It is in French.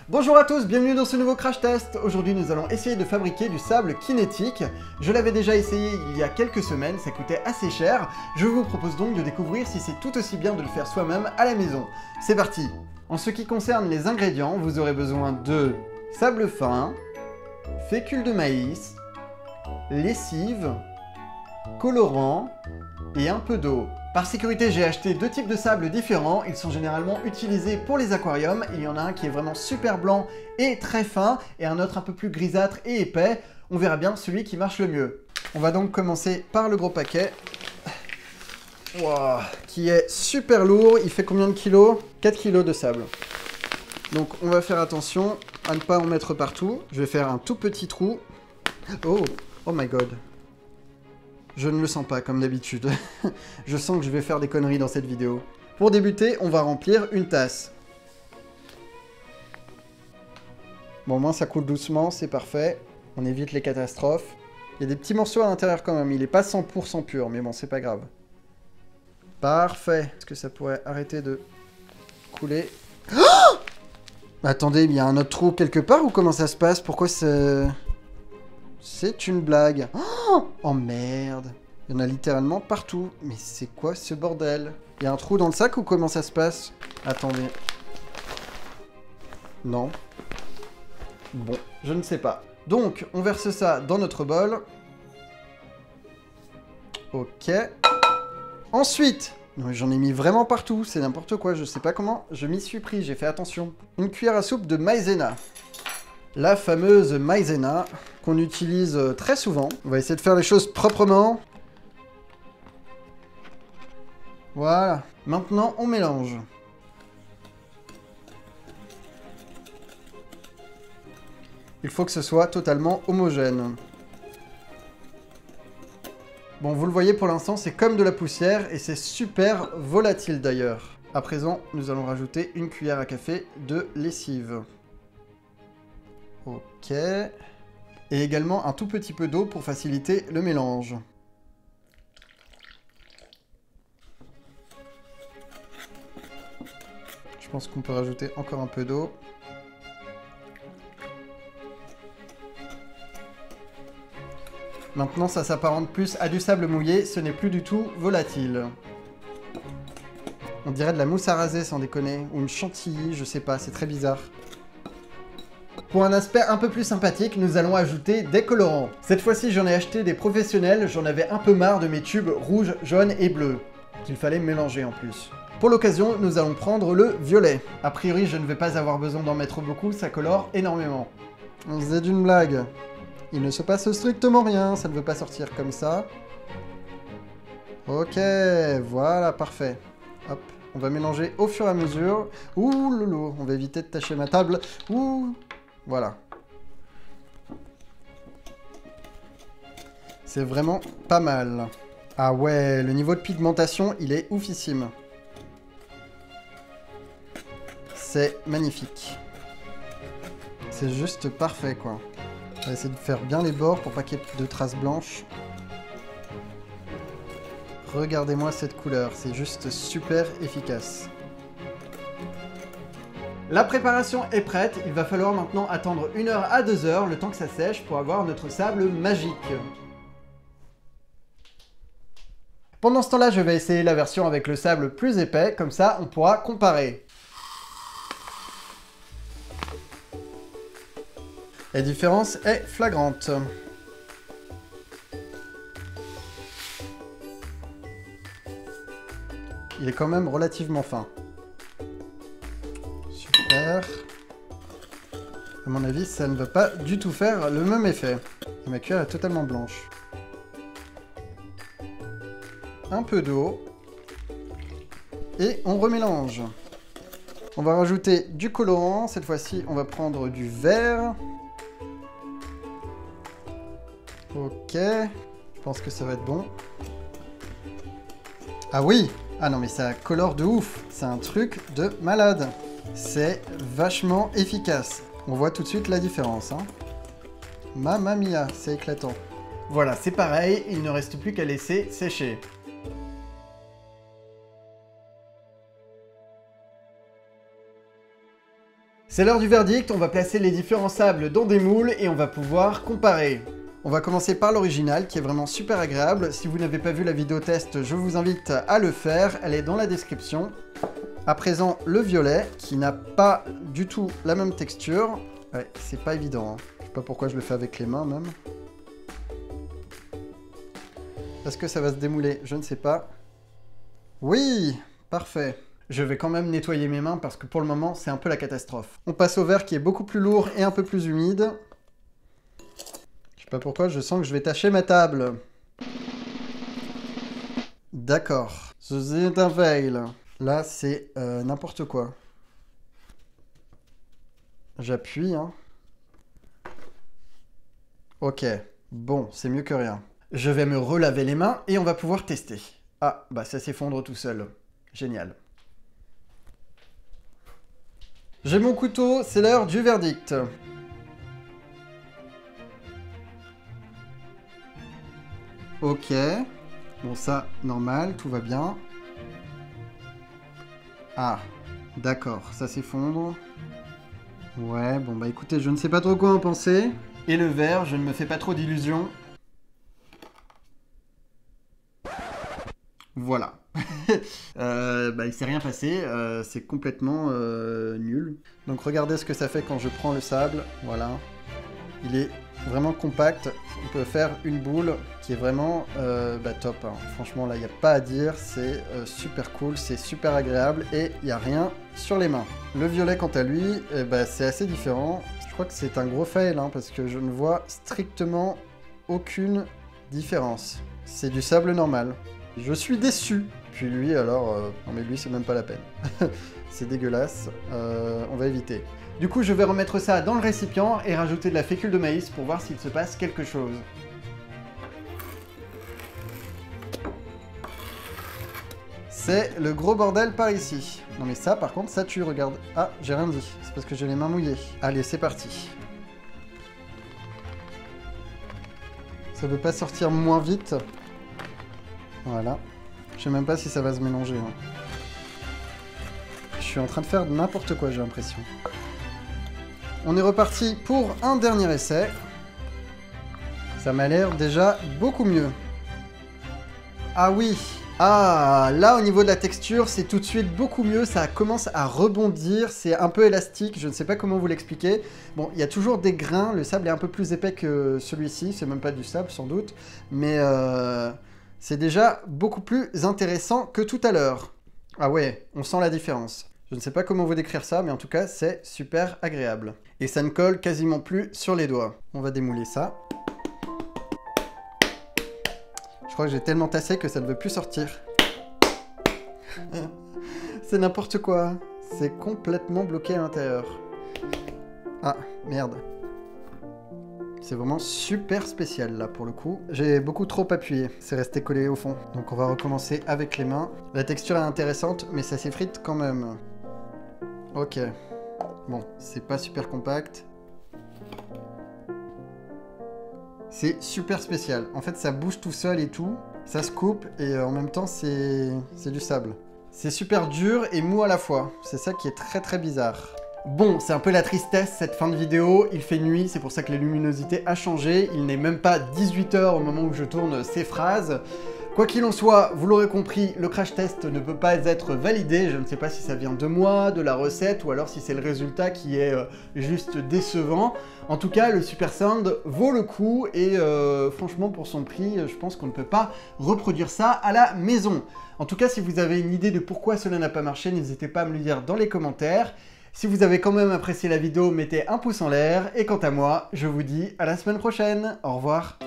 Bonjour à tous, bienvenue dans ce nouveau crash test. Aujourd'hui nous allons essayer de fabriquer du sable kinétique. Je l'avais déjà essayé il y a quelques semaines, ça coûtait assez cher. Je vous propose donc de découvrir si c'est tout aussi bien de le faire soi-même à la maison. C'est parti. En ce qui concerne les ingrédients, vous aurez besoin de sable fin, fécule de maïs, lessive, colorant et un peu d'eau. Par sécurité, j'ai acheté deux types de sable différents. Ils sont généralement utilisés pour les aquariums. Il y en a un qui est vraiment super blanc et très fin, et un autre un peu plus grisâtre et épais. On verra bien celui qui marche le mieux. On va donc commencer par le gros paquet. Wow, qui est super lourd. Il fait combien de kilos? 4 kilos de sable. Donc on va faire attention à ne pas en mettre partout. Je vais faire un tout petit trou. Oh my god. Je ne le sens pas comme d'habitude. Je sens que je vais faire des conneries dans cette vidéo. Pour débuter, on va remplir une tasse. Bon, au moins ça coule doucement, c'est parfait. On évite les catastrophes. Il y a des petits morceaux à l'intérieur quand même. Il n'est pas 100% pur, mais bon, c'est pas grave. Parfait. Est-ce que ça pourrait arrêter de couler? Oh! Attendez, il y a un autre trou quelque part ou comment ça se passe? Pourquoi c'est... C'est une blague. Oh merde. Il y en a littéralement partout. Mais c'est quoi ce bordel? Il y a un trou dans le sac ou comment ça se passe? Attendez. Non. Bon, je ne sais pas. Donc, on verse ça dans notre bol. Ok. Ensuite, j'en ai mis vraiment partout. C'est n'importe quoi. Je sais pas comment. Je m'y suis pris. J'ai fait attention. Une cuillère à soupe de maïzena. La fameuse maïzena qu'on utilise très souvent. On va essayer de faire les choses proprement. Voilà. Maintenant, on mélange. Il faut que ce soit totalement homogène. Bon, vous le voyez pour l'instant, c'est comme de la poussière et c'est super volatile d'ailleurs. À présent, nous allons rajouter une cuillère à café de lessive. Ok. Et également un tout petit peu d'eau pour faciliter le mélange. Je pense qu'on peut rajouter encore un peu d'eau. Maintenant, ça s'apparente plus à du sable mouillé, ce n'est plus du tout volatile. On dirait de la mousse à raser sans déconner, ou une chantilly, je sais pas, c'est très bizarre. Pour un aspect un peu plus sympathique, nous allons ajouter des colorants. Cette fois-ci, j'en ai acheté des professionnels, j'en avais un peu marre de mes tubes rouges, jaunes et bleus, qu'il fallait mélanger en plus. Pour l'occasion, nous allons prendre le violet. A priori, je ne vais pas avoir besoin d'en mettre beaucoup, ça colore énormément. On faisait d'une blague. Il ne se passe strictement rien, ça ne veut pas sortir comme ça. Ok, voilà, parfait. Hop, on va mélanger au fur et à mesure. Ouh, loulou, on va éviter de tacher ma table. Ouh, voilà. C'est vraiment pas mal. Ah ouais, le niveau de pigmentation, il est oufissime. C'est magnifique. C'est juste parfait, quoi. On va essayer de faire bien les bords pour pas qu'il y ait de traces blanches. Regardez-moi cette couleur, c'est juste super efficace. La préparation est prête, il va falloir maintenant attendre 1 heure à 2 heures, le temps que ça sèche, pour avoir notre sable magique. Pendant ce temps-là, je vais essayer la version avec le sable plus épais, comme ça on pourra comparer. La différence est flagrante. Il est quand même relativement fin. Super. À mon avis, ça ne va pas du tout faire le même effet. Et ma cuillère est totalement blanche. Un peu d'eau. Et on remélange. On va rajouter du colorant. Cette fois-ci, on va prendre du vert. Ok. Je pense que ça va être bon. Ah oui! Ah non mais ça colore de ouf, c'est un truc de malade. C'est vachement efficace. On voit tout de suite la différence. Hein. Mamma mia, c'est éclatant. Voilà, c'est pareil, il ne reste plus qu'à laisser sécher. C'est l'heure du verdict, on va placer les différents sables dans des moules et on va pouvoir comparer. On va commencer par l'original qui est vraiment super agréable. Si vous n'avez pas vu la vidéo test, je vous invite à le faire, elle est dans la description. À présent, le violet qui n'a pas du tout la même texture. Ouais, c'est pas évident, hein. Je sais pas pourquoi je le fais avec les mains même. Est-ce que ça va se démouler? Je ne sais pas. Oui, parfait. Je vais quand même nettoyer mes mains parce que pour le moment, c'est un peu la catastrophe. On passe au vert qui est beaucoup plus lourd et un peu plus humide. Je sais pas pourquoi, je sens que je vais tâcher ma table. D'accord. The Veil. Là, c'est n'importe quoi. J'appuie, hein. Ok. Bon, c'est mieux que rien. Je vais me relaver les mains et on va pouvoir tester. Ah, bah ça s'effondre tout seul. Génial. J'ai mon couteau, c'est l'heure du verdict. Ok. Bon, ça, normal, tout va bien. Ah, d'accord, ça s'effondre. Ouais, bon bah écoutez, je ne sais pas trop quoi en penser. Et le vert, je ne me fais pas trop d'illusions. Voilà. Bah, il s'est rien passé, c'est complètement nul. Donc regardez ce que ça fait quand je prends le sable, voilà. Il est vraiment compact, on peut faire une boule qui est vraiment top. Hein. Franchement là, il n'y a pas à dire, c'est super cool, c'est super agréable et il n'y a rien sur les mains. Le violet quant à lui, c'est assez différent. Je crois que c'est un gros fail hein, parce que je ne vois strictement aucune différence. C'est du sable normal. Je suis déçu. Puis lui, alors... non mais lui, c'est même pas la peine. C'est dégueulasse. On va éviter. Du coup, je vais remettre ça dans le récipient et rajouter de la fécule de maïs pour voir s'il se passe quelque chose. C'est le gros bordel par ici. Non mais ça, par contre, ça tue, regarde. Ah, j'ai rien dit. C'est parce que j'ai les mains mouillées. Allez, c'est parti. Ça veut pas sortir moins vite. Voilà. Je sais même pas si ça va se mélanger. Hein. Je suis en train de faire n'importe quoi, j'ai l'impression. On est reparti pour un dernier essai. Ça m'a l'air déjà beaucoup mieux. Ah oui. Ah, là au niveau de la texture, c'est tout de suite beaucoup mieux. Ça commence à rebondir. C'est un peu élastique. Je ne sais pas comment vous l'expliquer. Bon, il y a toujours des grains. Le sable est un peu plus épais que celui-ci. C'est même pas du sable, sans doute. Mais... c'est déjà beaucoup plus intéressant que tout à l'heure. Ah ouais, on sent la différence. Je ne sais pas comment vous décrire ça, mais en tout cas, c'est super agréable. Et ça ne colle quasiment plus sur les doigts. On va démouler ça. Je crois que j'ai tellement tassé que ça ne veut plus sortir. C'est n'importe quoi. C'est complètement bloqué à l'intérieur. Ah, merde. C'est vraiment super spécial là pour le coup. J'ai beaucoup trop appuyé, c'est resté collé au fond. Donc on va recommencer avec les mains. La texture est intéressante, mais ça s'effrite quand même. Ok. Bon, c'est pas super compact. C'est super spécial. En fait, ça bouge tout seul et tout. Ça se coupe et en même temps, c'est du sable. C'est super dur et mou à la fois. C'est ça qui est très très bizarre. Bon, c'est un peu la tristesse cette fin de vidéo, il fait nuit, c'est pour ça que la luminosité a changé, il n'est même pas 18 h au moment où je tourne ces phrases. Quoi qu'il en soit, vous l'aurez compris, le crash test ne peut pas être validé, je ne sais pas si ça vient de moi, de la recette, ou alors si c'est le résultat qui est juste décevant. En tout cas, le Super Sound vaut le coup, et franchement pour son prix, je pense qu'on ne peut pas reproduire ça à la maison. En tout cas, si vous avez une idée de pourquoi cela n'a pas marché, n'hésitez pas à me le dire dans les commentaires. Si vous avez quand même apprécié la vidéo, mettez un pouce en l'air. Et quant à moi, je vous dis à la semaine prochaine. Au revoir.